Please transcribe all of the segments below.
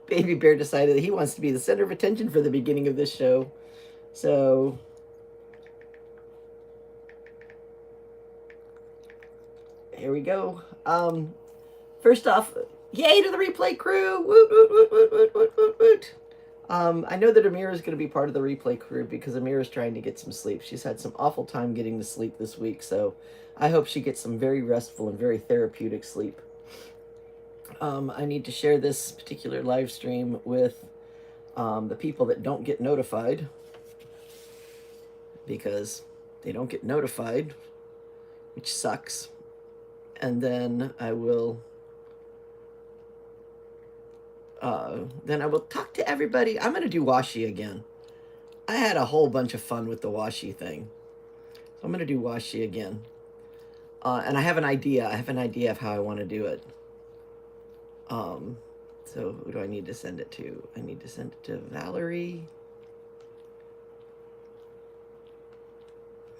Baby Bear decided that he wants to be the center of attention for the beginning of this show. So, here we go. First off, yay to the replay crew! Woot, woot, woot, woot, woot, woot, woot, woot. I know that Amira is going to be part of the replay crew because Amira is trying to get some sleep. She's had some awful time getting to sleep this week, so I hope she gets some very restful and very therapeutic sleep. I need to share this particular live stream with the people that don't get notified, because they don't get notified, which sucks. And then I will talk to everybody. I'm going to do Washi again. I had a whole bunch of fun with the Washi thing. So I'm going to do Washi again. And I have an idea. I have an idea of how I want to do it. So who do I need to send it to? I need to send it to Valerie.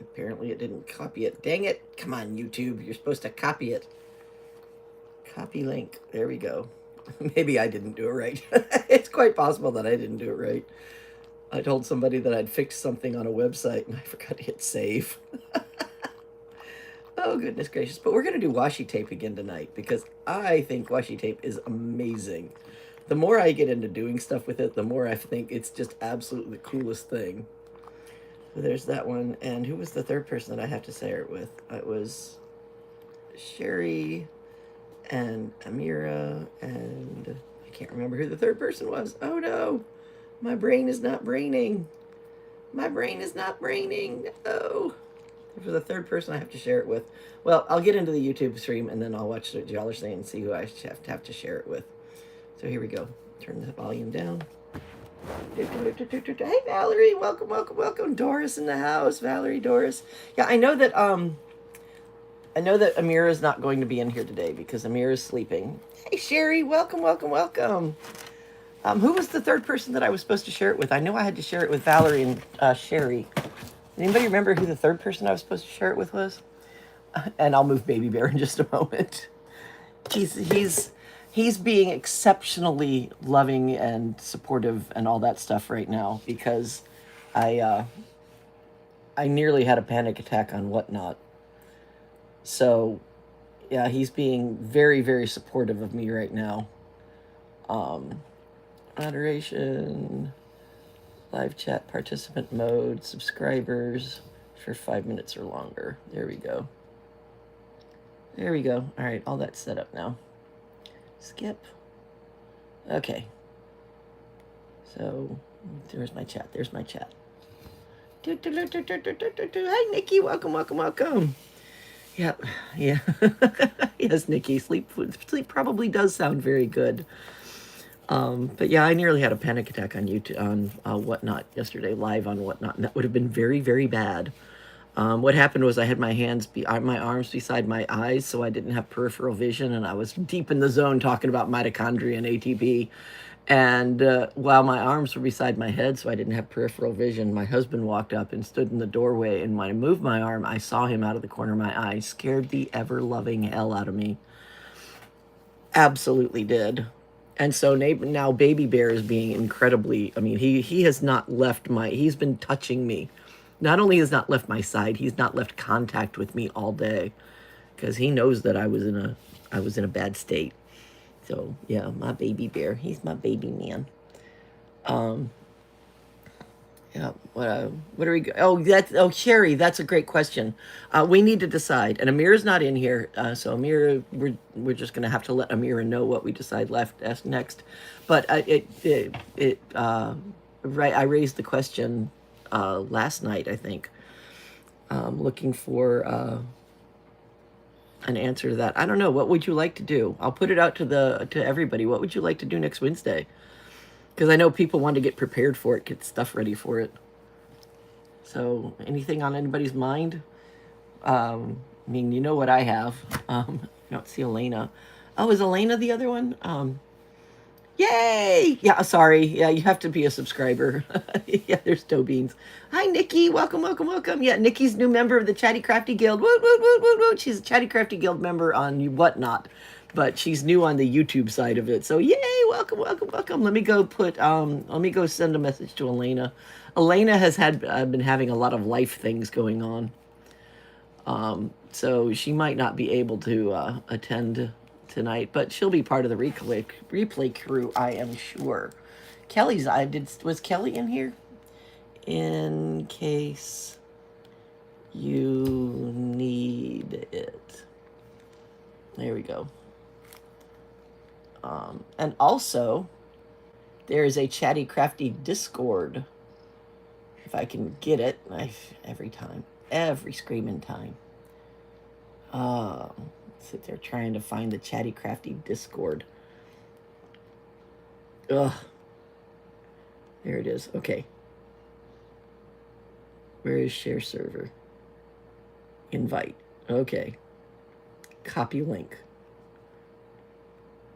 Apparently it didn't copy it. Dang it. Come on, YouTube. You're supposed to copy it. Copy link. There we go. Maybe I didn't do it right. It's quite possible that I didn't do it right. I told somebody that I'd fixed something on a website and I forgot to hit save. Oh, goodness gracious. But we're going to do washi tape again tonight because I think washi tape is amazing. The more I get into doing stuff with it, the more I think it's just absolutely the coolest thing. So there's that one. And who was the third person that I have to share it with? It was Sherry and Amira, and I can't remember who the third person was. Oh no, my brain is not braining. My brain is not braining. Oh, for the third person I have to share it with. Well, I'll get into the YouTube stream and then I'll watch what y'all are saying and see who I have to share it with. So here we go. Turn the volume down. Hey Valerie, welcome, welcome, welcome. Doris in the house. Valerie, Doris. Yeah, I know that Amira is not going to be in here today because Amira is sleeping. Hey Sherry, welcome, welcome, welcome. Who was the third person that I was supposed to share it with? I know I had to share it with Valerie and Sherry. Anybody remember who the third person I was supposed to share it with was? And I'll move Baby Bear in just a moment. He's being exceptionally loving and supportive and all that stuff right now because I nearly had a panic attack on Whatnot. So, yeah, he's being very, very supportive of me right now. Moderation, live chat, participant mode, subscribers for 5 minutes or longer. There we go. There we go. All right, all that's set up now. Skip. Okay. So, there's my chat. There's my chat. Hi, Nikki. Welcome, welcome, welcome. Yeah, yeah. Yes, Nikki. Sleep probably does sound very good. But yeah, I nearly had a panic attack on YouTube, on Whatnot yesterday, live on Whatnot, and that would have been very, very bad. What happened was I had my arms beside my eyes, so I didn't have peripheral vision, and I was deep in the zone talking about mitochondria and ATP. And while my arms were beside my head, so I didn't have peripheral vision, my husband walked up and stood in the doorway, and when I moved my arm, I saw him out of the corner of my eye. Scared the ever-loving hell out of me. Absolutely did. And so now Baby Bear is being incredibly, I mean, he has not left he's been touching me. Not only has not left my side, he's not left contact with me all day because he knows that I was in a bad state. So yeah, my Baby Bear, he's my baby man. Yeah, what are we? Sherry, that's a great question. We need to decide, and Amira's not in here, so Amira, we're just gonna have to let Amira know what we decide next. But right, I raised the question last night, I think, looking for an answer to that. I don't know. What would you like to do? I'll put it out to everybody. What would you like to do next Wednesday? Because I know people want to get prepared for it, get stuff ready for it. So, anything on anybody's mind? I mean, you know what I have. I don't see Elena. Oh, is Elena the other one? Yay! Yeah, sorry. Yeah, you have to be a subscriber. Yeah, there's dough beans. Hi, Nikki. Welcome, welcome, welcome. Yeah, Nikki's new member of the Chatty Crafty Guild. Woot, woot, woot, woot, woot. She's a Chatty Crafty Guild member on Whatnot, but she's new on the YouTube side of it. So yay! Welcome, welcome, welcome. Let me go send a message to Elena. Elena has been having a lot of life things going on. So she might not be able to attend tonight, but she'll be part of the replay crew, I am sure. Was Kelly in here? In case you need it. There we go. And also, there is a Chatty Crafty Discord. If I can get it, every screaming time. Sit there trying to find the Chatty Crafty Discord. Ugh. There it is. Okay. Where is share server? Invite. Okay. Copy link.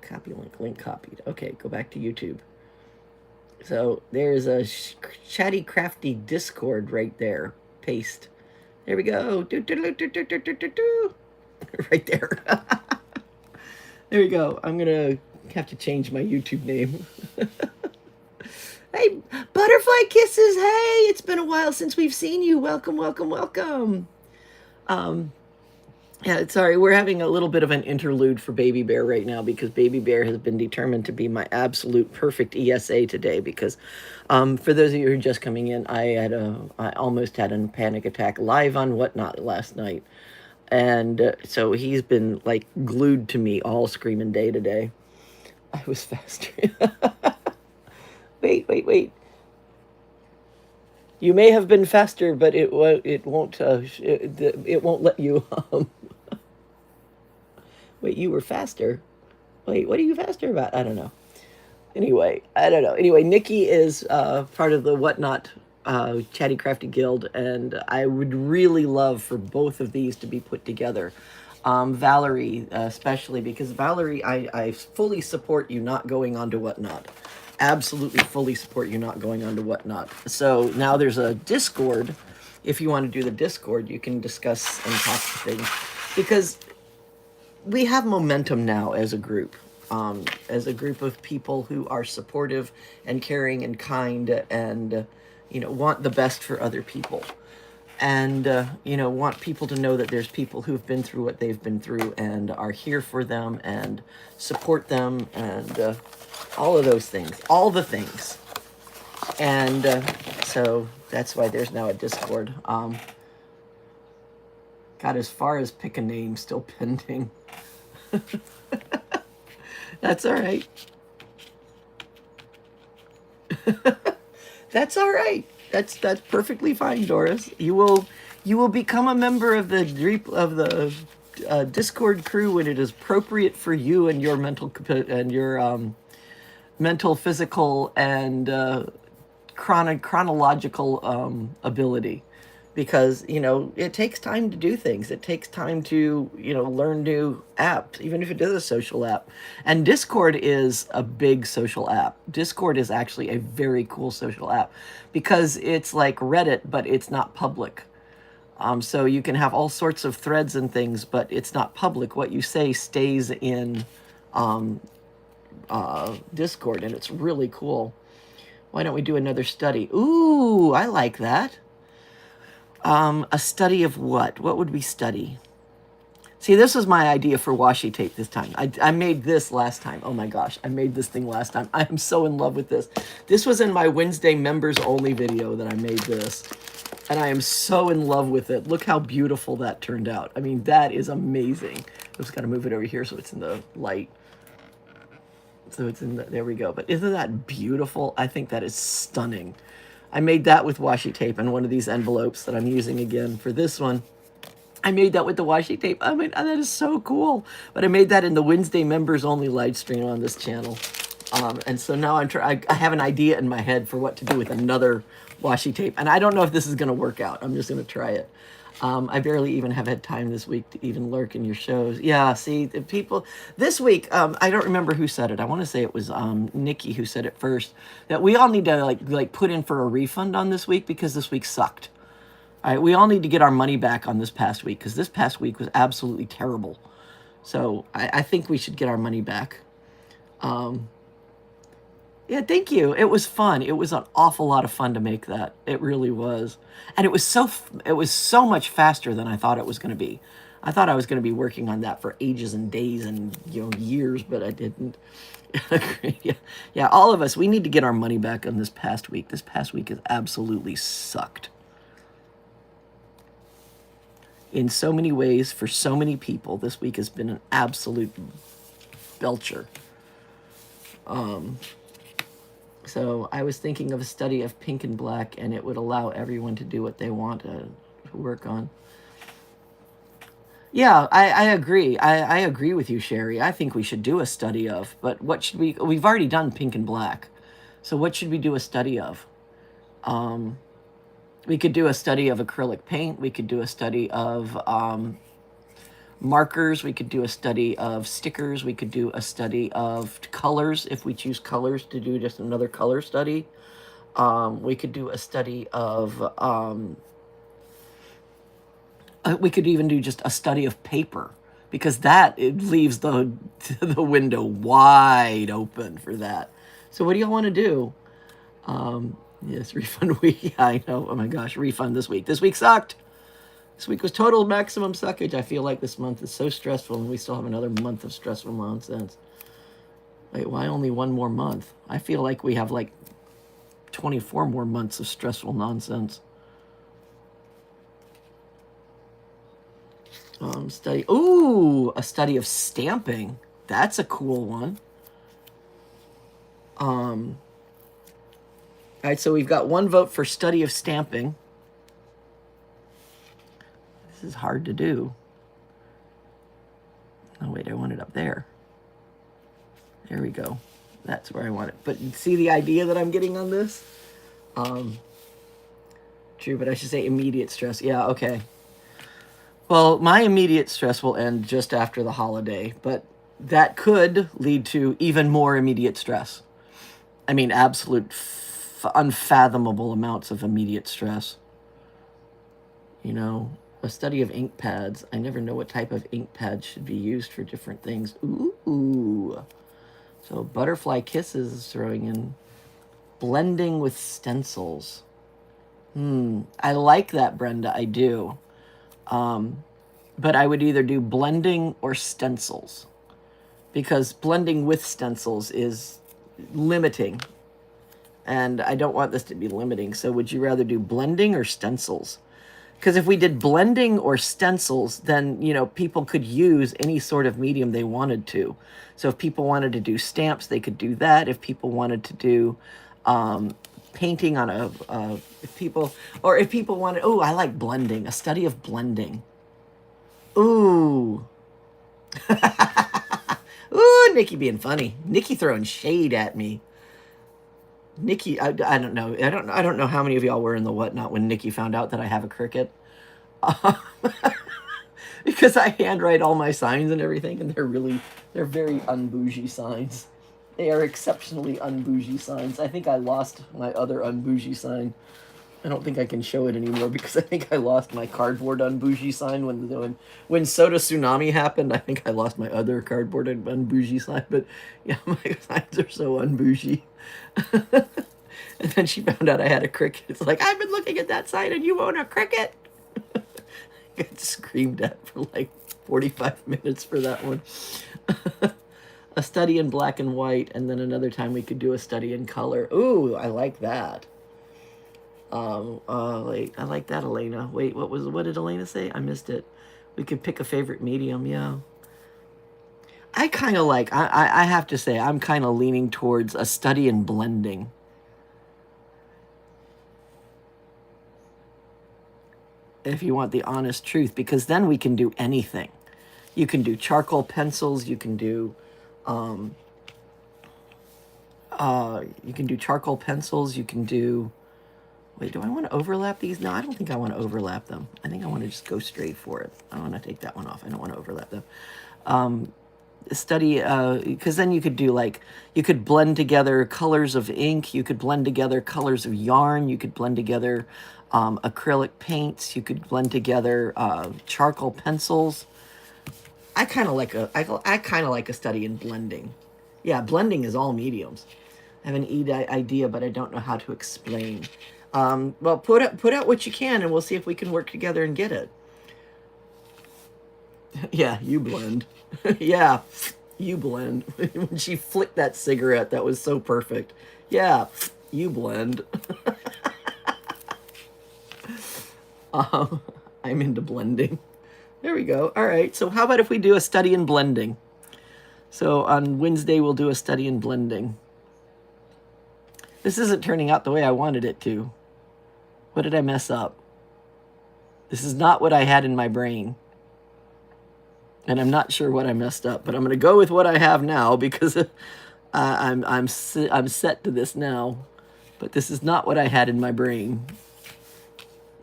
Copy link. Link copied. Okay, go back to YouTube. So there's a Chatty Crafty Discord right there. Paste. There we go. Right there. There we go. I'm gonna have to change my YouTube name. Hey, Butterfly Kisses. Hey, it's been a while since we've seen you. Welcome, welcome, welcome. Yeah, sorry, we're having a little bit of an interlude for Baby Bear right now because Baby Bear has been determined to be my absolute perfect ESA today because for those of you who are just coming in, I almost had a panic attack live on Whatnot last night. And so he's been like glued to me all screaming day to day. I was faster. Wait. You may have been faster, but it won't let you. Wait, you were faster. Wait, what are you faster about? I don't know. Anyway, I don't know. Anyway, Nikki is part of the Whatnot Chatty Crafty Guild, and I would really love for both of these to be put together. Valerie, especially, because Valerie, I fully support you not going on to Whatnot. Absolutely fully support you not going on to Whatnot. So now there's a Discord. If you want to do the Discord, you can discuss and talk to things. Because we have momentum now as a group of people who are supportive and caring and kind and, want the best for other people. And, want people to know that there's people who've been through what they've been through and are here for them and support them and all of those things, all the things. And so that's why there's now a Discord. Got as far as pick a name, still pending. That's all right. That's all right. That's perfectly fine, Doris. You will become a member of the Discord crew when it is appropriate for you and your mental, physical, and chronological ability. Because, it takes time to do things. It takes time to, learn new apps, even if it is a social app. And Discord is a big social app. Discord is actually a very cool social app because it's like Reddit, but it's not public. So you can have all sorts of threads and things, but it's not public. What you say stays in Discord, and it's really cool. Why don't we do another study? Ooh, I like that. A study of what? What would we study? See, this was my idea for washi tape this time. I made this last time. Oh my gosh, I made this thing last time. I am so in love with this. This was in my Wednesday members only video that I made this. And I am so in love with it. Look how beautiful that turned out. I mean, that is amazing. I just got to move it over here so it's in the light. So it's in the, there we go. But isn't that beautiful? I think that is stunning. I made that with washi tape in one of these envelopes that I'm using again for this one. I made that with the washi tape. I mean, that is so cool. But I made that in the Wednesday members only live stream on this channel. And so now I have an idea in my head for what to do with another washi tape. And I don't know if this is going to work out. I'm just going to try it. I barely even have had time this week to even lurk in your shows. Yeah, see, the people this week. I don't remember who said it. I want to say it was Nikki who said it first. That we all need to like put in for a refund on this week because this week sucked. All right, we all need to get our money back on this past week because this past week was absolutely terrible. So I think we should get our money back. Yeah, thank you. It was fun. It was an awful lot of fun to make that. It really was, and it was so much faster than I thought it was going to be. I thought I was going to be working on that for ages and days and years, but I didn't. Yeah, yeah. All of us, we need to get our money back on this past week. This past week has absolutely sucked in so many ways for so many people. This week has been an absolute belcher. So I was thinking of a study of pink and black, and it would allow everyone to do what they want to work on. Yeah, I agree. I agree with you, Sherry. I think we should do a study of, but what should we've already done pink and black. So what should we do a study of? We could do a study of acrylic paint. We could do a study of markers. We could do a study of stickers. We could do a study of colors if we choose colors to do just another color study. We could do a study of we could even do just a study of paper because that it leaves the window wide open for that. So what do y'all want to do? Yes, refund week. Yeah, I know. Oh my gosh, refund this week. This week sucked. This week was total maximum suckage. I feel like this month is so stressful and we still have another month of stressful nonsense. Wait, why only one more month? I feel like we have like 24 more months of stressful nonsense. Study. Ooh, a study of stamping. That's a cool one. All right, so we've got one vote for study of stamping. This is hard to do. Oh, wait, I want it up there. There we go. That's where I want it. But see the idea that I'm getting on this? True, but I should say immediate stress. Yeah, okay. Well, my immediate stress will end just after the holiday, but that could lead to even more immediate stress. I mean, absolute unfathomable amounts of immediate stress. You know, a study of ink pads. I never know what type of ink pad should be used for different things. Ooh. So Butterfly Kisses is throwing in blending with stencils. I like that, Brenda. I do. But I would either do blending or stencils because blending with stencils is limiting. And I don't want this to be limiting. So would you rather do blending or stencils? Because if we did blending or stencils, then, you know, people could use any sort of medium they wanted to. So if people wanted to do stamps, they could do that. If people wanted to do painting on if people wanted, oh, I like blending, a study of blending. Ooh. Ooh, Nikki being funny. Nikki throwing shade at me. Nikki, I don't know. I don't know how many of y'all were in the whatnot when Nikki found out that I have a Cricut. Because I handwrite all my signs and everything, and they're very unbougie signs. They are exceptionally unbougie signs. I think I lost my other unbougie sign. I don't think I can show it anymore because I think I lost my cardboard unbougie sign when Soda Tsunami happened. I think I lost my other cardboard unbougie sign. But yeah, my signs are so unbougie. And then she found out I had a Cricut. It's like, I've been looking at that sign and you own a Cricut. I got screamed at for like 45 minutes for that one. A study in black and white, and then another time we could do a study in color. Ooh, I like that. Wait, I like that, Elena. Wait, what did Elena say? I missed it. We could pick a favorite medium, yeah. I kind of like, I have to say, I'm kind of leaning towards a study in blending. If you want the honest truth, because then we can do anything. You can do charcoal pencils, you can do charcoal pencils, you can do Wait, do I want to overlap these? No, I don't think I want to overlap them. I think I want to just go straight for it. I want to take that one off. I don't want to overlap them. Study, because then you could do like, you could blend together colors of ink, you could blend together colors of yarn, you could blend together acrylic paints, you could blend together charcoal pencils. I kind of like I kind of like a study in blending. Yeah, blending is all mediums. I have an idea, but I don't know how to explain. Well, put out what you can, and we'll see if we can work together and get it. Yeah, you blend. Yeah, you blend. When she flicked that cigarette, that was so perfect. Yeah, you blend. I'm into blending. There we go. All right, so how about if we do a study in blending? So on Wednesday, we'll do a study in blending. This isn't turning out the way I wanted it to. What did I mess up? This is not what I had in my brain. And I'm not sure what I messed up, but I'm going to go with what I have now because I'm set to this now. But this is not what I had in my brain.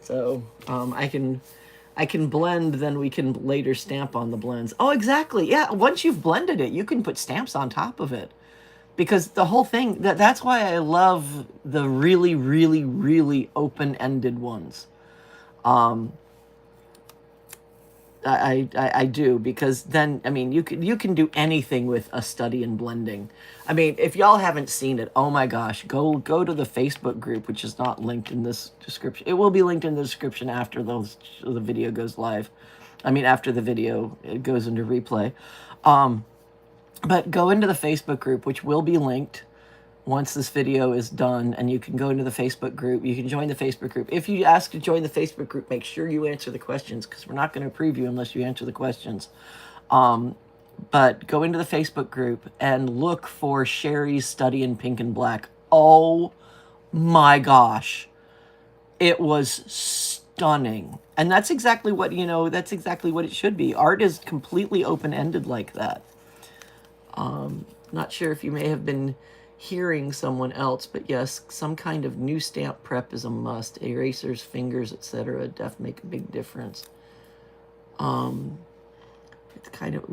So I can blend, then we can later stamp on the blends. Oh, exactly. Yeah, once you've blended it, you can put stamps on top of it. Because the whole thing, that's why I love the really, really, really open-ended ones. I do, because then, I mean, you can do anything with a study in blending. I mean, if y'all haven't seen it, oh my gosh, go to the Facebook group, which is not linked in this description. It will be linked in the description after the video goes live. I mean, after the video it goes into replay. But go into the Facebook group, which will be linked once this video is done, and you can go into the Facebook group. You can join the Facebook group. If you ask to join the Facebook group, make sure you answer the questions, because we're not going to approve you unless you answer the questions. But go into the Facebook group and look for Sherry's Study in Pink and Black. Oh my gosh. It was stunning. And that's exactly what, that's exactly what it should be. Art is completely open-ended like that. Not sure if you may have been hearing someone else, but yes, some kind of new stamp prep is a must. Erasers, fingers, etc. def make a big difference. It's kind of,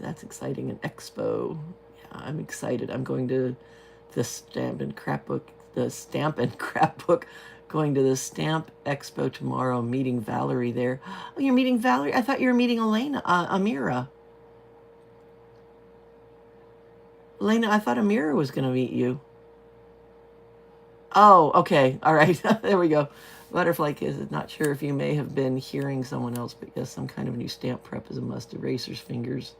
that's exciting. An expo. Yeah, I'm excited. I'm going to the Stamp and Scrapbook, going to the Stamp Expo tomorrow, meeting Valerie there. Oh, you're meeting Valerie? I thought you were meeting Amira. Elena, I thought Amira was going to meet you. Oh, okay. All right. There we go. Butterfly Kiss. Not sure if you may have been hearing someone else, but yes, some kind of new stamp prep is a must. Erasers, fingers,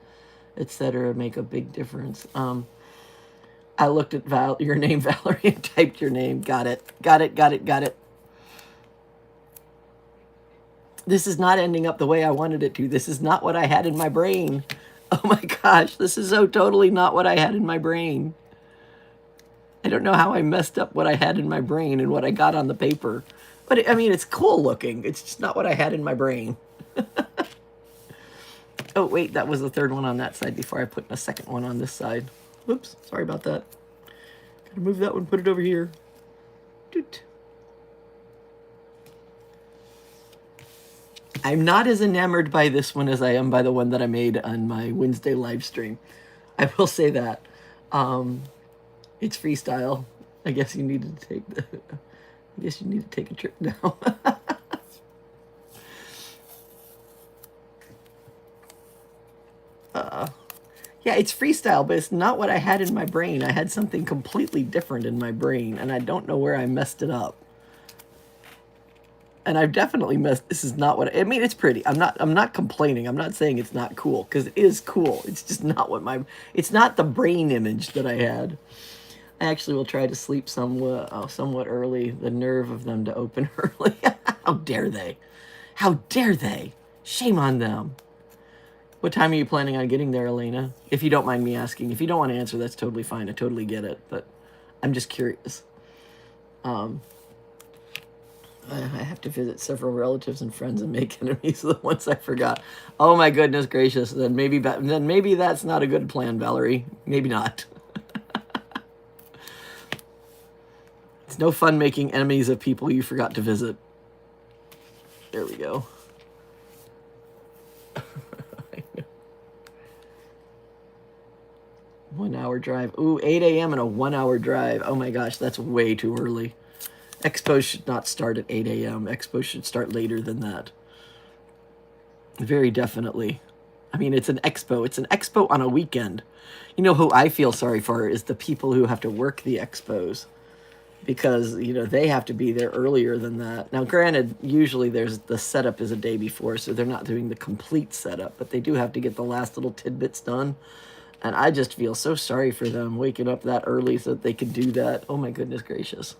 etc. make a big difference. I looked at your name, Valerie, and typed your name. Got it. Got it. This is not ending up the way I wanted it to. This is not what I had in my brain. Oh my gosh, this is so totally not what I had in my brain. I don't know how I messed up what I had in my brain and what I got on the paper. But, I mean, it's cool looking. It's just not what I had in my brain. Oh, wait, that was the third one on that side before I put a second one on this side. Whoops, sorry about that. Gotta move that one, put it over here. Doot. I'm not as enamored by this one as I am by the one that I made on my Wednesday live stream. I will say that. It's freestyle. I guess you need to take a trip now. Yeah, it's freestyle, but it's not what I had in my brain. I had something completely different in my brain, and I don't know where I messed it up. And I've definitely messed. This is not what I mean. It's pretty. I'm not complaining. I'm not saying it's not cool, because it is cool. It's just not what it's not the brain image that I had. I actually will try to sleep somewhat early. The nerve of them to open early. How dare they? How dare they? Shame on them. What time are you planning on getting there, Elena? If you don't mind me asking. If you don't want to answer, that's totally fine. I totally get it. But I'm just curious. I have to visit several relatives and friends and make enemies of the ones I forgot. Oh my goodness gracious! Then maybe that's not a good plan, Valerie. Maybe not. no fun making enemies of people you forgot to visit. There we go. 1 hour drive. Ooh, 8 a.m. and a 1 hour drive. Oh my gosh, that's way too early. Expos should not start at 8 a.m. Expos should start later than that. Very definitely. I mean, it's an expo. It's an expo on a weekend. You know who I feel sorry for is the people who have to work the expos. Because, you know, they have to be there earlier than that. Now, granted, usually the setup is a day before, so they're not doing the complete setup. But they do have to get the last little tidbits done. And I just feel so sorry for them waking up that early so that they can do that. Oh, my goodness gracious.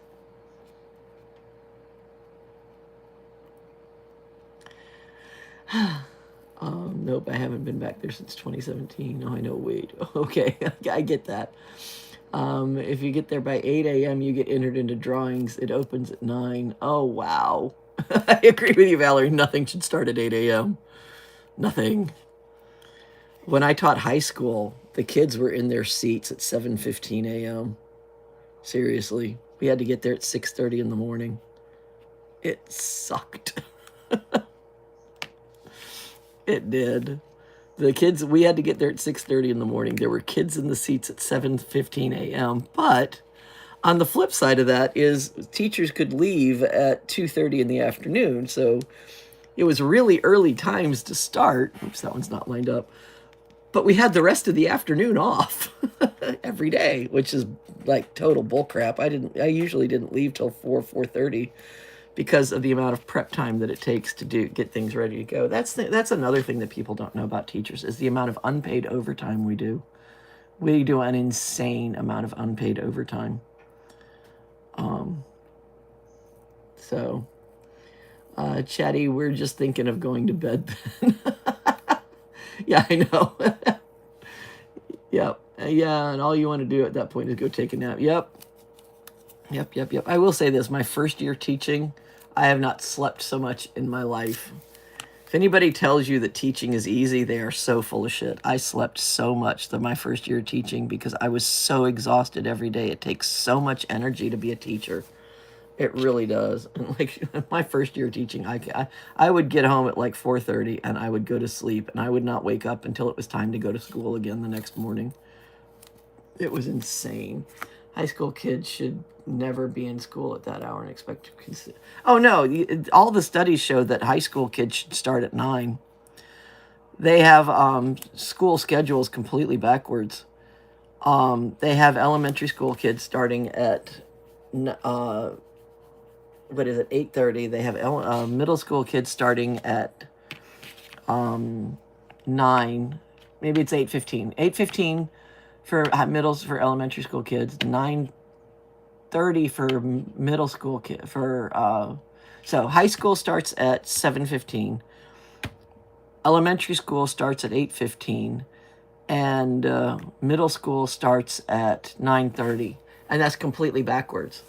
Nope, I haven't been back there since 2017. Oh, I know, wait. Okay, I get that. If you get there by 8 a.m., you get entered into drawings. It opens at 9. Oh, wow. I agree with you, Valerie. Nothing should start at 8 a.m. Nothing. When I taught high school, the kids were in their seats at 7:15 a.m. Seriously. We had to get there at 6:30 in the morning. It sucked. It did. The kids, we had to get there at 6:30 in the morning. There were kids in the seats at 7:15 a.m. But on the flip side of that is teachers could leave at 2:30 in the afternoon. So it was really early times to start. Oops, that one's not lined up. But we had the rest of the afternoon off every day, which is like total bullcrap. I usually didn't leave till 4:30 because of the amount of prep time that it takes to get things ready to go. That's another thing that people don't know about teachers is the amount of unpaid overtime we do. We do an insane amount of unpaid overtime. Chatty, we're just thinking of going to bed then. Yeah, I know. Yep. Yeah, and all you want to do at that point is go take a nap. Yep. I will say this. My first year teaching, I have not slept so much in my life. If anybody tells you that teaching is easy, they are so full of shit. I slept so much my first year teaching because I was so exhausted every day. It takes so much energy to be a teacher. It really does. And like my first year teaching, I would get home at like 4:30 and I would go to sleep and I would not wake up until it was time to go to school again the next morning. It was insane. High school kids should never be in school at that hour and expect to consider. Oh no, all the studies show that high school kids should start at 9. They have school schedules completely backwards. They have elementary school kids starting at 8:30. They have middle school kids starting at 9. Maybe it's 8:15. 8:15 for elementary school kids. 9:30 for middle school kid so high school starts at 7:15. Elementary school starts at 8:15, and middle school starts at 9:30, and that's completely backwards.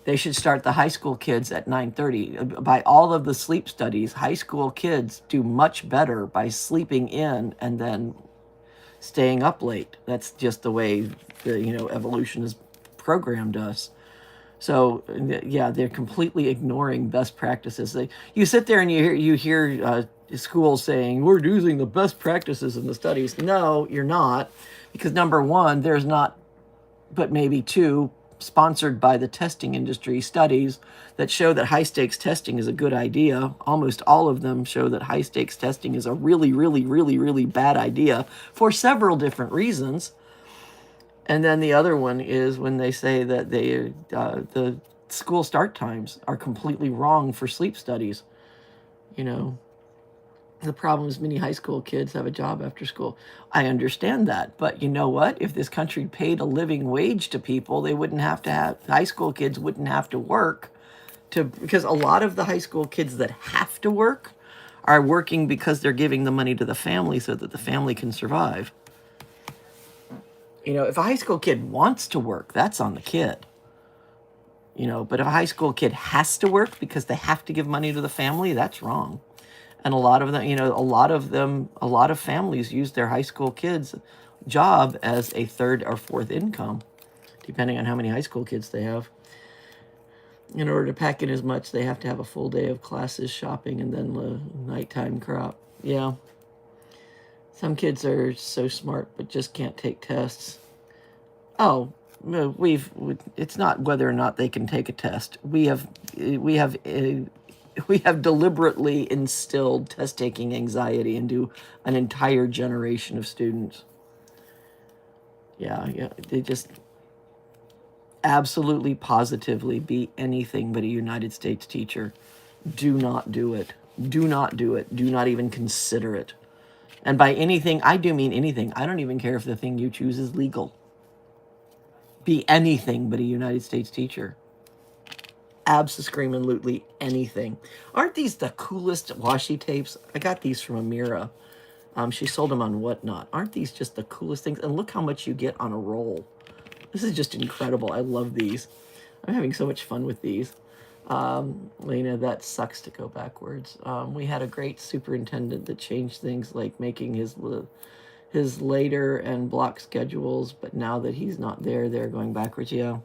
They should start the high school kids at 9:30. By all of the sleep studies, high school kids do much better by sleeping in and then staying up late. That's just the way evolution has programmed us. So yeah, they're completely ignoring best practices. You sit there and you hear schools saying we're using the best practices in the studies. No, you're not, because number one, there's not but maybe 2 sponsored by the testing industry studies that show that high stakes testing is a good idea. Almost all of them show that high stakes testing is a really, really, really, really bad idea for several different reasons. And then the other one is when they say that the school start times are completely wrong for sleep studies. The problem is many high school kids have a job after school. I understand that. But you know what? If this country paid a living wage to people, high school kids wouldn't have to work because a lot of the high school kids that have to work are working because they're giving the money to the family so that the family can survive. If a high school kid wants to work, that's on the kid. But if a high school kid has to work because they have to give money to the family, that's wrong. And a lot of them, a lot of families use their high school kids' job as a third or fourth income, depending on how many high school kids they have. In order to pack in as much, they have to have a full day of classes, shopping, and then the nighttime crop. Yeah. Some kids are so smart, but just can't take tests. Oh, it's not whether or not they can take a test. We have deliberately instilled test-taking anxiety into an entire generation of students. Yeah, they just absolutely, positively be anything but a United States teacher. Do not do it. Do not do it. Do not even consider it. And by anything, I do mean anything. I don't even care if the thing you choose is legal. Be anything but a United States teacher. Abso-screamin'-lutely anything. Aren't these the coolest washi tapes? I got these from Amira. She sold them on Whatnot. Aren't these just the coolest things? And look how much you get on a roll. This is just incredible. I love these. I'm having so much fun with these. Lena, that sucks to go backwards. We had a great superintendent that changed things, like making his later and block schedules, but now that he's not there, they're going backwards. Yeah.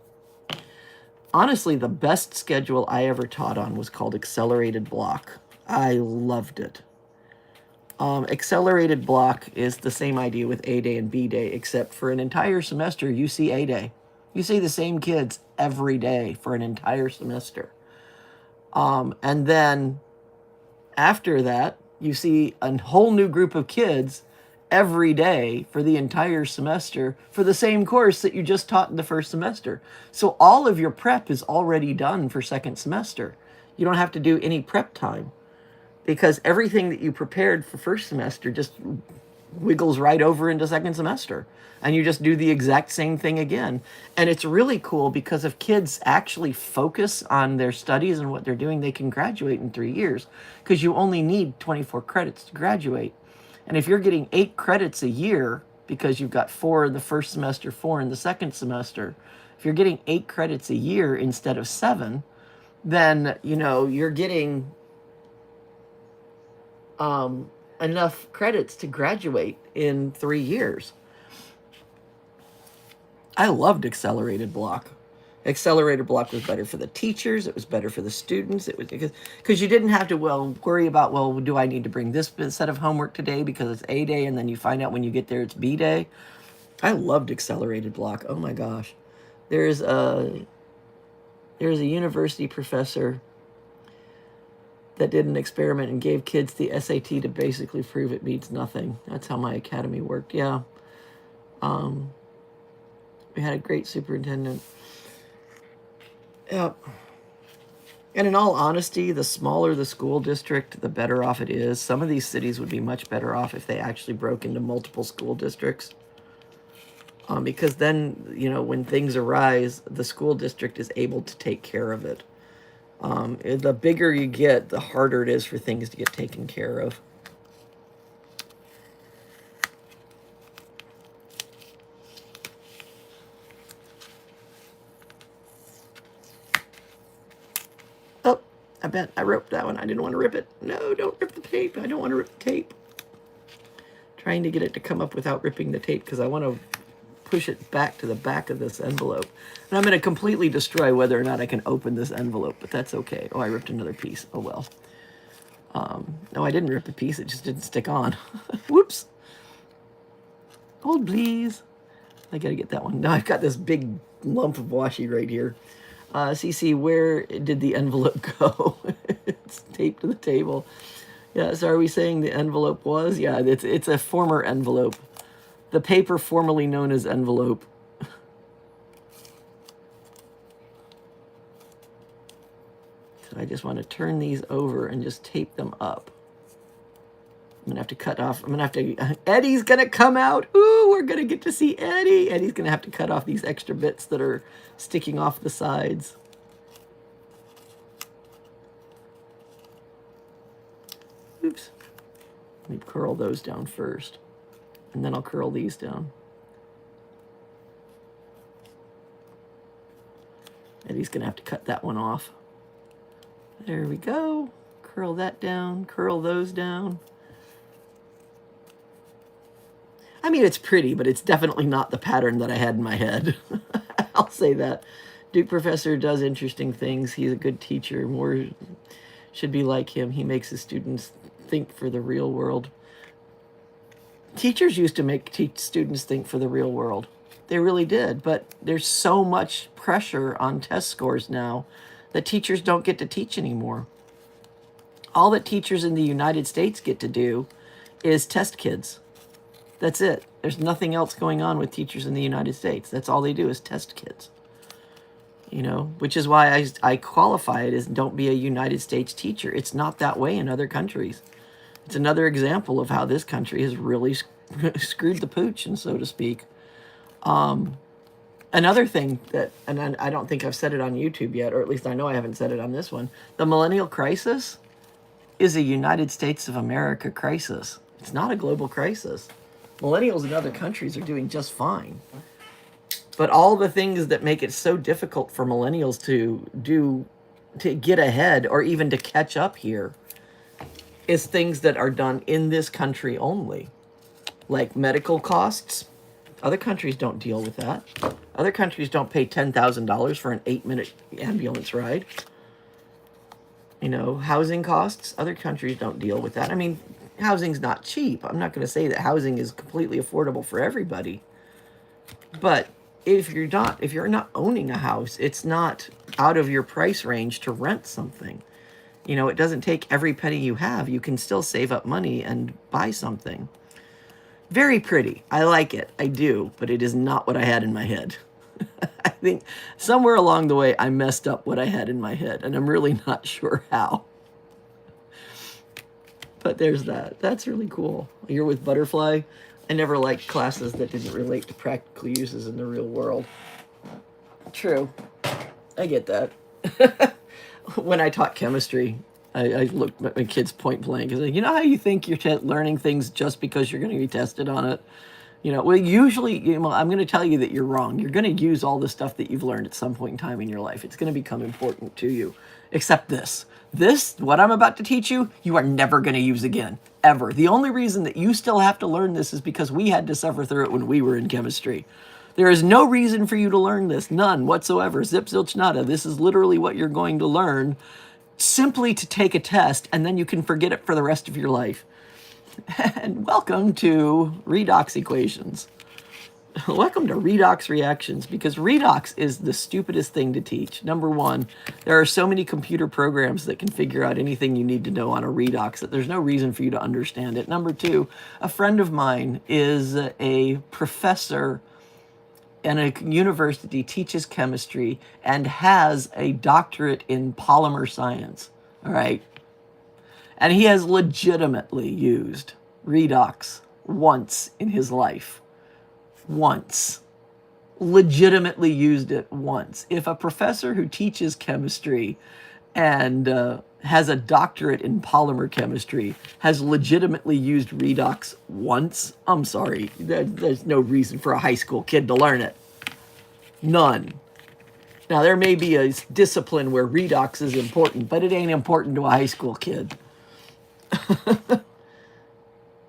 Honestly, the best schedule I ever taught on was called Accelerated Block. I loved it. Accelerated Block is the same idea with A Day and B Day, except for an entire semester, you see A Day. You see the same kids every day for an entire semester. And then after that, you see a whole new group of kids every day for the entire semester for the same course that you just taught in the first semester. So all of your prep is already done for second semester. You don't have to do any prep time because everything that you prepared for first semester just wiggles right over into second semester. And you just do the exact same thing again. And it's really cool because if kids actually focus on their studies and what they're doing, they can graduate in 3 years because you only need 24 credits to graduate. And if you're getting 8 credits a year because you've got 4 in the first semester, 4 in the second semester, if you're getting 8 credits a year instead of 7, then, you're getting enough credits to graduate in 3 years. I loved Accelerated Block. Accelerated Block was better for the teachers. It was better for the students. It was because you didn't have to worry about, do I need to bring this set of homework today because it's A Day, and then you find out when you get there it's B Day. I loved Accelerated Block. Oh my gosh, there's a university professor that did an experiment and gave kids the SAT to basically prove it means nothing. That's how my academy worked. Yeah. We had a great superintendent. Yep. And in all honesty, the smaller the school district, the better off it is. Some of these cities would be much better off if they actually broke into multiple school districts. Because then, when things arise, the school district is able to take care of it. The bigger you get, the harder it is for things to get taken care of. Oh, I bet I ripped that one. I didn't want to rip it. No, don't rip the tape. I don't want to rip the tape. Trying to get it to come up without ripping the tape because I want to push it back to the back of this envelope. And I'm going to completely destroy whether or not I can open this envelope, but that's okay. Oh, I ripped another piece. Oh, well. No, I didn't rip a piece. It just didn't stick on. Whoops. Hold, please. I got to get that one. Now I've got this big lump of washi right here. CC, where did the envelope go? It's taped to the table. Yeah, so are we saying the envelope was? Yeah, it's a former envelope. The paper formerly known as envelope. So I just want to turn these over and just tape them up. I'm going to have to cut off. Eddie's going to come out. Ooh, we're going to get to see Eddie. Eddie's going to have to cut off these extra bits that are sticking off the sides. Oops. Let me curl those down first. And then I'll curl these down. Eddie's going to have to cut that one off. There we go. Curl that down. Curl those down. I mean, it's pretty, but it's definitely not the pattern that I had in my head. I'll say that. Duke professor does interesting things. He's a good teacher. More should be like him. He makes his students think for the real world. Teachers used to teach students think for the real world. They really did. But there's so much pressure on test scores now that teachers don't get to teach anymore. All that teachers in the United States get to do is test kids. That's it. There's nothing else going on with teachers in the United States. That's all they do is test kids. You know, which is why I qualify it as don't be a United States teacher. It's not that way in other countries. It's another example of how this country has really screwed the pooch, and so to speak. Another thing that, and I don't think I've said it on YouTube yet, or at least I know I haven't said it on this one, the millennial crisis is a United States of America crisis. It's not a global crisis. Millennials in other countries are doing just fine. But all the things that make it so difficult for millennials to get ahead or even to catch up here is things that are done in this country only. Like medical costs. Other countries don't deal with that. Other countries don't pay $10,000 for an 8-minute ambulance ride. You know, housing costs. Other countries don't deal with that. I mean, housing's not cheap. I'm not going to say that housing is completely affordable for everybody. But if you're not owning a house, it's not out of your price range to rent something. You know, it doesn't take every penny you have. You can still save up money and buy something. Very pretty. I like it. I do. But it is not what I had in my head. I think somewhere along the way, I messed up what I had in my head. And I'm really not sure how. But there's that. That's really cool. You're with Butterfly. I never liked classes that didn't relate to practical uses in the real world. True. I get that. When I taught chemistry, I looked at my kids point blank and said, you know how you think you're learning things just because you're going to be tested on it? You know, well, usually, you know, I'm going to tell you that you're wrong. You're going to use all the stuff that you've learned at some point in time in your life. It's going to become important to you. Except this. This, what I'm about to teach you, you are never going to use again. Ever. The only reason that you still have to learn this is because we had to suffer through it when we were in chemistry. There is no reason for you to learn this. None whatsoever. Zip, zilch, nada. This is literally what you're going to learn simply to take a test, and then you can forget it for the rest of your life. And welcome to redox equations. Welcome to redox reactions, because redox is the stupidest thing to teach. Number one, there are so many computer programs that can figure out anything you need to know on a redox that there's no reason for you to understand it. Number two, a friend of mine is a professor in a university, teaches chemistry, and has a doctorate in polymer science. All right. And he has legitimately used redox once in his life. Once. Legitimately used it once. If a professor who teaches chemistry and has a doctorate in polymer chemistry has legitimately used redox once, I'm sorry, there's no reason for a high school kid to learn it. None. Now, there may be a discipline where redox is important, but it ain't important to a high school kid.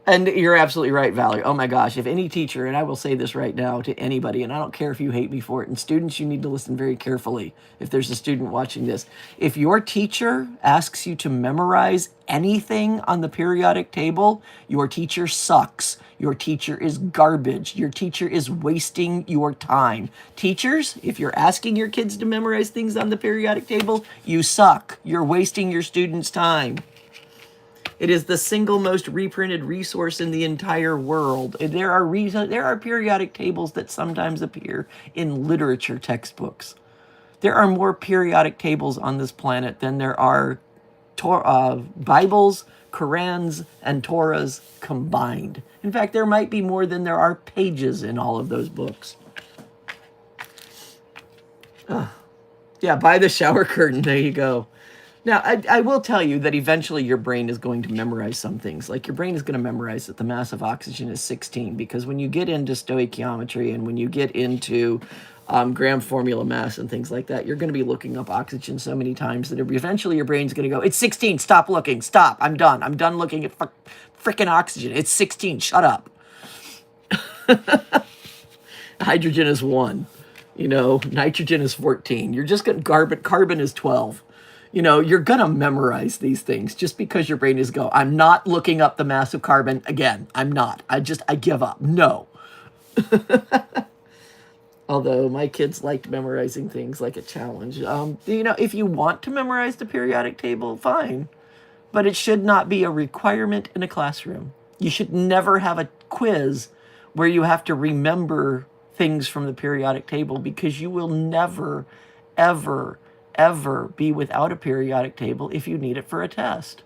And you're absolutely right, Valerie. Oh my gosh, if any teacher, and I will say this right now to anybody, and I don't care if you hate me for it, and students, you need to listen very carefully if there's a student watching this. If your teacher asks you to memorize anything on the periodic table, your teacher sucks. Your teacher is garbage. Your teacher is wasting your time. Teachers, if you're asking your kids to memorize things on the periodic table, you suck. You're wasting your students' time. It is the single most reprinted resource in the entire world. There are periodic tables that sometimes appear in literature textbooks. There are more periodic tables on this planet than there are Bibles, Qurans, and Torahs combined. In fact, there might be more than there are pages in all of those books. Yeah, buy the shower curtain. There you go. Now, I will tell you that eventually your brain is going to memorize some things. Like your brain is going to memorize that the mass of oxygen is 16, because when you get into stoichiometry and when you get into gram formula mass and things like that, you're going to be looking up oxygen so many times that eventually your brain's going to go, it's 16, stop looking, stop, I'm done looking at freaking oxygen, it's 16, shut up. Hydrogen is 1. Nitrogen is 14. You're just going to carbon is 12. You're going to memorize these things just because your brain is I'm not looking up the mass of carbon again. I'm not. I give up. No. Although my kids liked memorizing things like a challenge. If you want to memorize the periodic table, fine. But it should not be a requirement in a classroom. You should never have a quiz where you have to remember things from the periodic table, because you will never, ever, ever be without a periodic table if you need it for a test.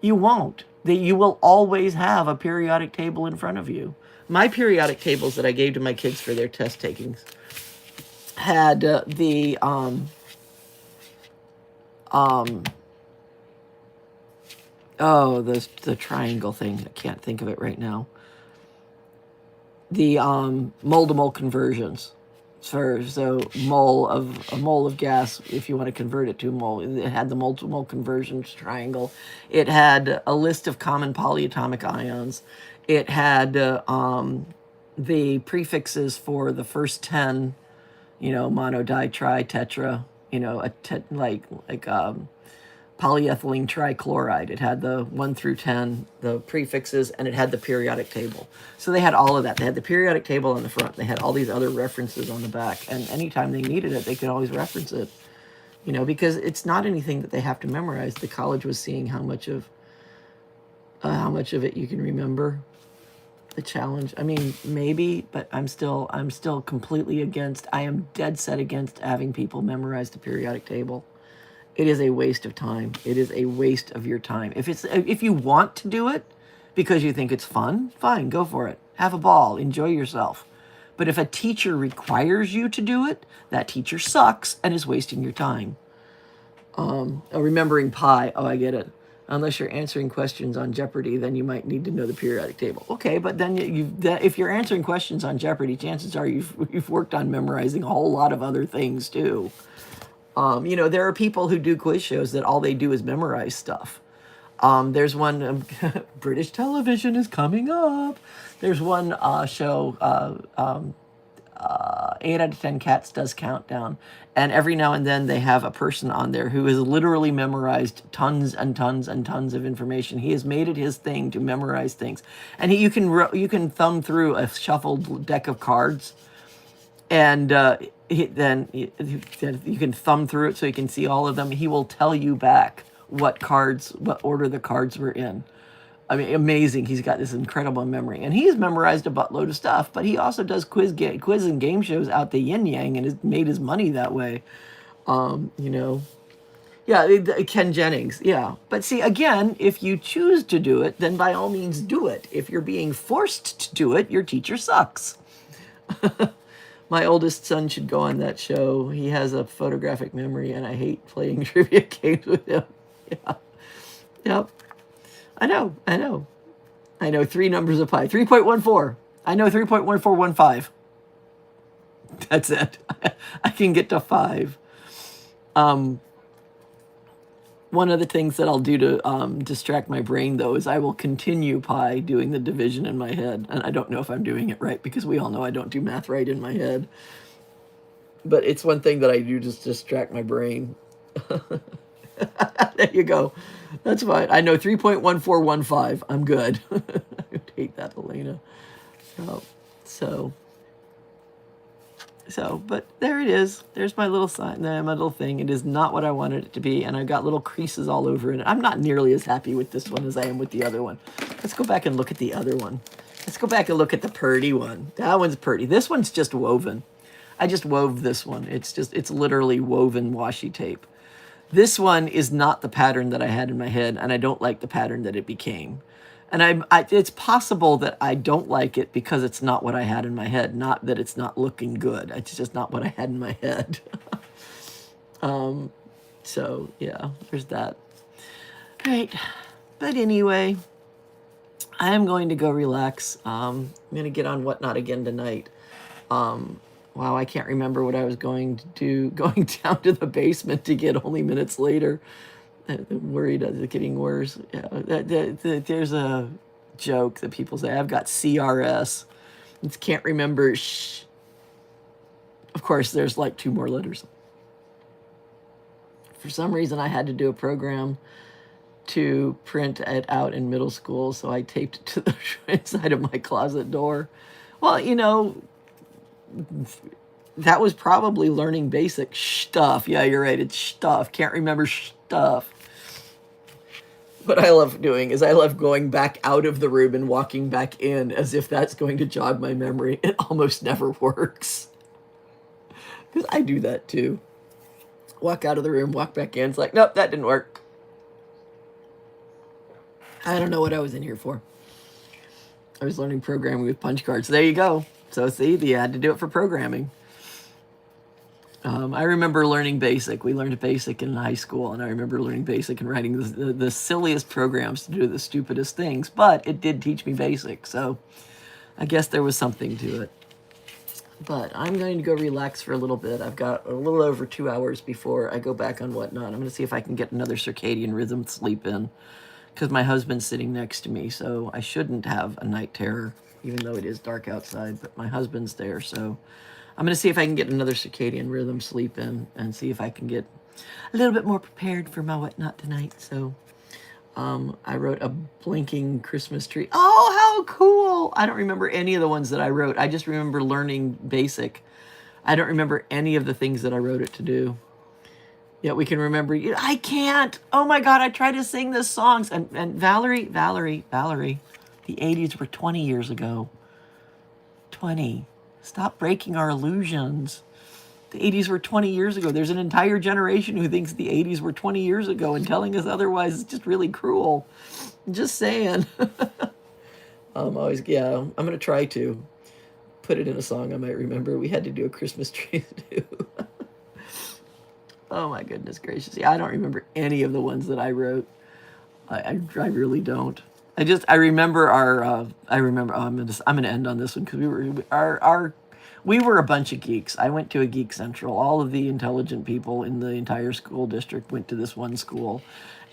You won't. You will always have a periodic table in front of you. My periodic tables that I gave to my kids for their test takings had the triangle thing. I can't think of it right now. The mole-to-mole conversions. So a mole of gas, if you want to convert it to a mole, it had the mole-to-mole conversions triangle. It had a list of common polyatomic ions. It had the prefixes for the first 10, mono, di, tri, tetra, polyethylene trichloride. It had the 1 through 10, the prefixes, and it had the periodic table. So they had all of that. They had the periodic table on the front. They had all these other references on the back. And anytime they needed it, they could always reference it, because it's not anything that they have to memorize. The college was seeing how much of it you can remember. The challenge. I mean, maybe, but I'm still completely against. I am dead set against having people memorize the periodic table. It is a waste of time. It is a waste of your time. If you want to do it because you think it's fun, fine, go for it. Have a ball, enjoy yourself. But if a teacher requires you to do it, that teacher sucks and is wasting your time. Remembering pi. Oh, I get it. Unless you're answering questions on Jeopardy, then you might need to know the periodic table. Okay, but then if you're answering questions on Jeopardy, chances are you've worked on memorizing a whole lot of other things too. There are people who do quiz shows that all they do is memorize stuff. There's one, British television is coming up. There's one show, 8 out of 10 Cats does Countdown. And every now and then they have a person on there who has literally memorized tons and tons and tons of information. He has made it his thing to memorize things. And you can thumb through a shuffled deck of cards, and then you can thumb through it so you can see all of them. He will tell you back what order the cards were in. I mean, amazing. He's got this incredible memory. And he's memorized a buttload of stuff, but he also does quiz and game shows out the yin-yang and has made his money that way. Yeah, Ken Jennings, yeah. But see, again, if you choose to do it, then by all means do it. If you're being forced to do it, your teacher sucks. My oldest son should go on that show. He has a photographic memory, and I hate playing trivia games with him. Yeah. Yep. I know. 3 numbers of pi. 3.14. I know 3.1415. That's it. I can get to 5. One of the things that I'll do to distract my brain, though, is I will continue pi doing the division in my head. And I don't know if I'm doing it right, because we all know I don't do math right in my head. But it's one thing that I do just distract my brain. There you go. That's fine. I know 3.1415. I'm good. I hate that, Elena. But there it is. There's my little sign, my little thing. It is not what I wanted it to be, and I've got little creases all over it. I'm not nearly as happy with this one as I am with the other one. Let's go back and look at the other one. Let's go back and look at the purdy one. That one's pretty. This one's just woven. I just wove this one. It's literally woven washi tape. This one is not the pattern that I had in my head, and I don't like the pattern that it became. And it's possible that I don't like it because it's not what I had in my head, not that it's not looking good. It's just not what I had in my head. So, yeah, there's that. All right. But anyway, I am going to go relax. I'm going to get on Whatnot again tonight. Wow, I can't remember what I was going to do, going down to the basement to get only minutes later. I'm worried it's getting worse. Yeah, there's a joke that people say, I've got CRS. Can't remember Of course, there's like 2 more letters. For some reason, I had to do a program to print it out in middle school, so I taped it to the inside of my closet door. Well, that was probably learning basic stuff. Yeah, you're right, it's stuff. Can't remember stuff. What I love doing is I love going back out of the room and walking back in as if that's going to jog my memory. It almost never works. Because I do that too. Walk out of the room, walk back in. It's like, nope, that didn't work. I don't know what I was in here for. I was learning programming with punch cards. There you go. So see, you had to do it for programming. I remember learning BASIC. We learned BASIC in high school, and I remember learning BASIC and writing the silliest programs to do the stupidest things, but it did teach me BASIC, so I guess there was something to it. But I'm going to go relax for a little bit. I've got a little over 2 hours before I go back on Whatnot. I'm going to see if I can get another circadian rhythm sleep in, because my husband's sitting next to me, so I shouldn't have a night terror, even though it is dark outside, but my husband's there, so I'm going to see if I can get another circadian rhythm sleep in and see if I can get a little bit more prepared for my Whatnot tonight. So I wrote a blinking Christmas tree. Oh, how cool. I don't remember any of the ones that I wrote. I just remember learning BASIC. I don't remember any of the things that I wrote it to do. Yet we can remember. I can't. Oh my God, I tried to sing the songs. And Valerie, the 80s were 20 years ago. 20. Stop breaking our illusions. The 80s were 20 years ago. There's an entire generation who thinks the 80s were 20 years ago, and telling us otherwise is just really cruel. I'm just saying. I'm going to try to put it in a song I might remember. We had to do a Christmas tree too. Oh my goodness gracious. Yeah, I don't remember any of the ones that I wrote. I really don't. I remember I'm gonna end on this one because we were a bunch of geeks. I went to a geek central. All of the intelligent people in the entire school district went to this one school,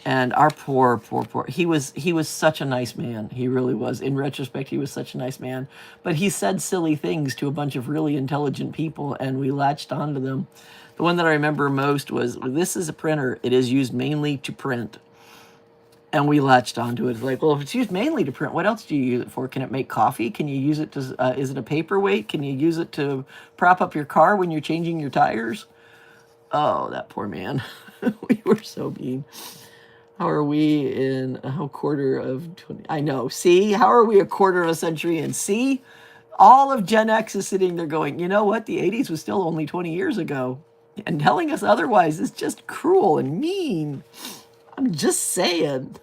and our poor, he was such a nice man. He really was. In retrospect, he was such a nice man, but he said silly things to a bunch of really intelligent people, and we latched onto them. The one that I remember most was, "This is a printer. It is used mainly to print." And we latched onto it. It's like, well, if it's used mainly to print, what else do you use it for? Can it make coffee? Can you use it to, is it a paperweight? Can you use it to prop up your car when you're changing your tires? Oh, that poor man. We were so mean. How are we in a quarter of 20? I know. See? How are we a quarter of a century in? See? All of Gen X is sitting there going, you know what? The 80s was still only 20 years ago. And telling us otherwise is just cruel and mean. I'm just saying.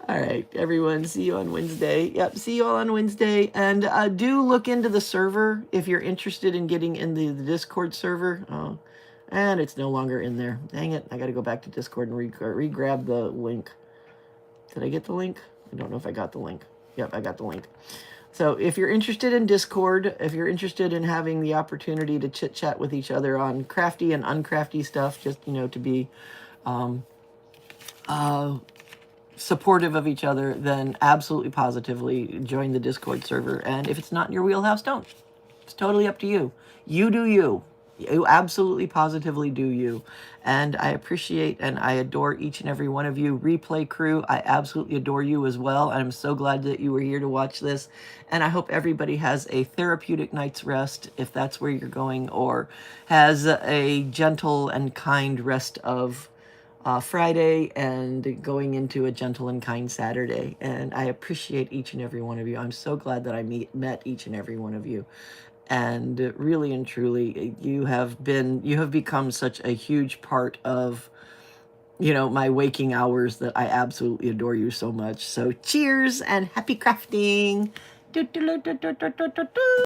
All right, everyone. See you on Wednesday. Yep, see you all on Wednesday. And do look into the server if you're interested in getting in the Discord server. Oh, and it's no longer in there. Dang it. I got to go back to Discord and re-grab the link. Did I get the link? I don't know if I got the link. Yep, I got the link. So if you're interested in Discord, if you're interested in having the opportunity to chit-chat with each other on crafty and uncrafty stuff, just, to be supportive of each other, then absolutely positively join the Discord server. And if it's not in your wheelhouse, don't. It's totally up to you. You do you. You absolutely positively do you. And I appreciate and I adore each and every one of you. Replay crew, I absolutely adore you as well. I'm so glad that you were here to watch this. And I hope everybody has a therapeutic night's rest, if that's where you're going, or has a gentle and kind rest of Friday and going into a gentle and kind Saturday. And I appreciate each and every one of you. I'm so glad that I met each and every one of you. And really and truly, you have become such a huge part of, my waking hours that I absolutely adore you so much. So cheers and happy crafting.